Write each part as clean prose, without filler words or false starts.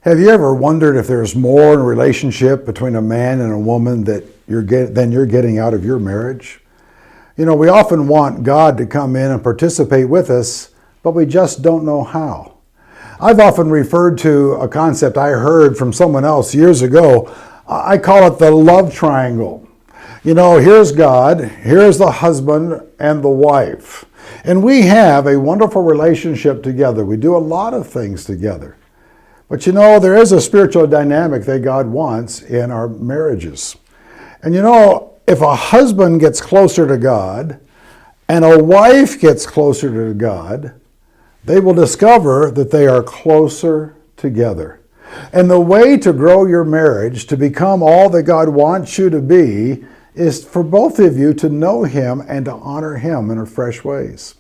Have you ever wondered if there's more in a relationship between a man and a woman than you're getting out of your marriage? You know, we often want God to come in and participate with us, but we just don't know how. I've often referred to a concept I heard from someone else years ago. I call it the love triangle. You know, here's God, here's the husband and the wife. And we have a wonderful relationship together. We do a lot of things together. But you know, there is a spiritual dynamic that God wants in our marriages. And you know, if a husband gets closer to God and a wife gets closer to God, they will discover that they are closer together. And the way to grow your marriage to become all that God wants you to be is for both of you to know Him and to honor Him in fresh ways.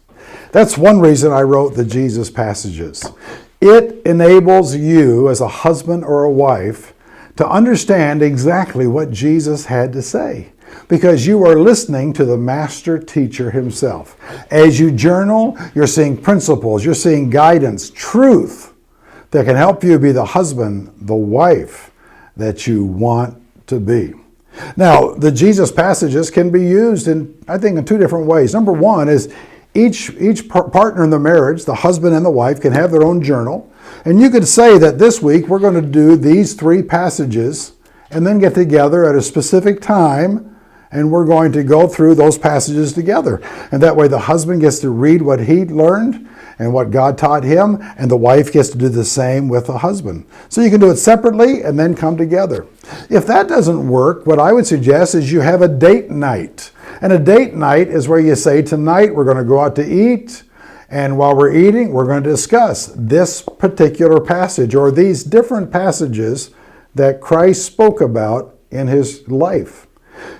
That's one reason I wrote the Jesus passages. It enables you as a husband or a wife to understand exactly what Jesus had to say, because you are listening to the master teacher himself. As you journal, you're seeing principles, you're seeing guidance, truth that can help you be the husband, the wife that you want to be. Now, the Jesus passages can be used in two different ways. Number one is each partner in the marriage, the husband and the wife, can have their own journal. And you could say that this week we're going to do these 3 passages and then get together at a specific time and we're going to go through those passages together. And that way the husband gets to read what he learned and what God taught him, and the wife gets to do the same with the husband. So you can do it separately and then come together. If that doesn't work, what I would suggest is you have a date night. And a date night is where you say, tonight we're going to go out to eat, and while we're eating, we're going to discuss this particular passage or these different passages that Christ spoke about in His life.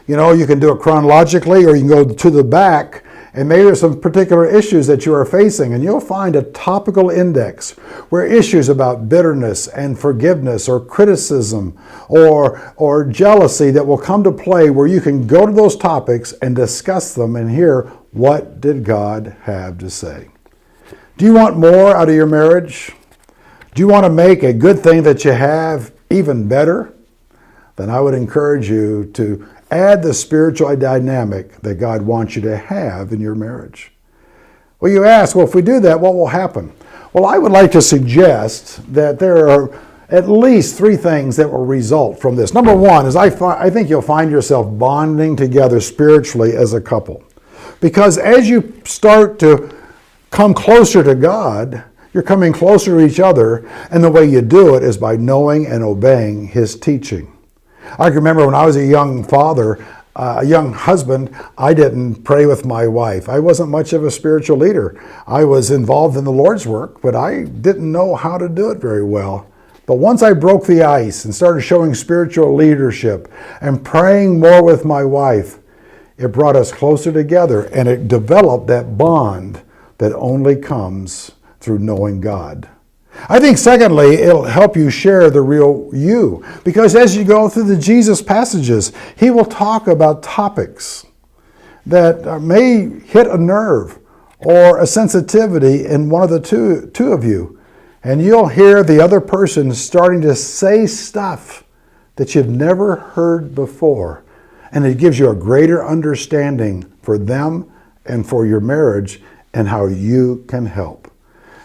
You know, you can do it chronologically, or you can go to the back, and maybe there's some particular issues that you are facing, and you'll find a topical index where issues about bitterness and forgiveness or criticism or jealousy that will come to play, where you can go to those topics and discuss them and hear, what did God have to say? Do you want more out of your marriage? Do you want to make a good thing that you have even better? Then I would encourage you to add the spiritual dynamic that God wants you to have in your marriage. Well, you ask, well, if we do that, what will happen? Well, I would like to suggest that there are at least 3 things that will result from this. Number one is I think you'll find yourself bonding together spiritually as a couple. Because as you start to come closer to God, you're coming closer to each other, and the way you do it is by knowing and obeying His teaching. I can remember when I was a young father, a young husband, I didn't pray with my wife. I wasn't much of a spiritual leader. I was involved in the Lord's work, but I didn't know how to do it very well. But once I broke the ice and started showing spiritual leadership and praying more with my wife, it brought us closer together, and it developed that bond that only comes through knowing God. I think secondly, it'll help you share the real you, because as you go through the Jesus passages, He will talk about topics that may hit a nerve or a sensitivity in one of the two of you, and you'll hear the other person starting to say stuff that you've never heard before, and it gives you a greater understanding for them and for your marriage and how you can help.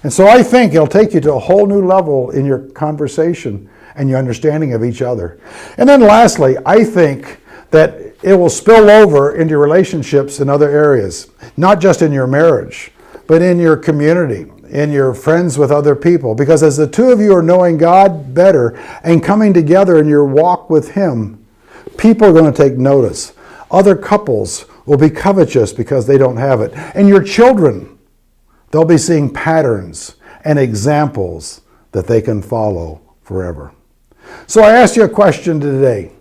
And so I think it'll take you to a whole new level in your conversation and your understanding of each other. And then lastly, I think that it will spill over into your relationships in other areas, not just in your marriage, but in your community, in your friends with other people. Because as the 2 of you are knowing God better and coming together in your walk with Him, people are going to take notice. Other couples will be covetous because they don't have it. And your children, they'll be seeing patterns and examples that they can follow forever. So I asked you a question today.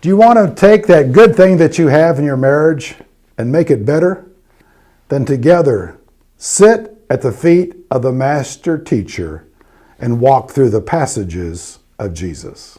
Do you want to take that good thing that you have in your marriage and make it better? Then together, sit at the feet of the master teacher and walk through the passages of Jesus.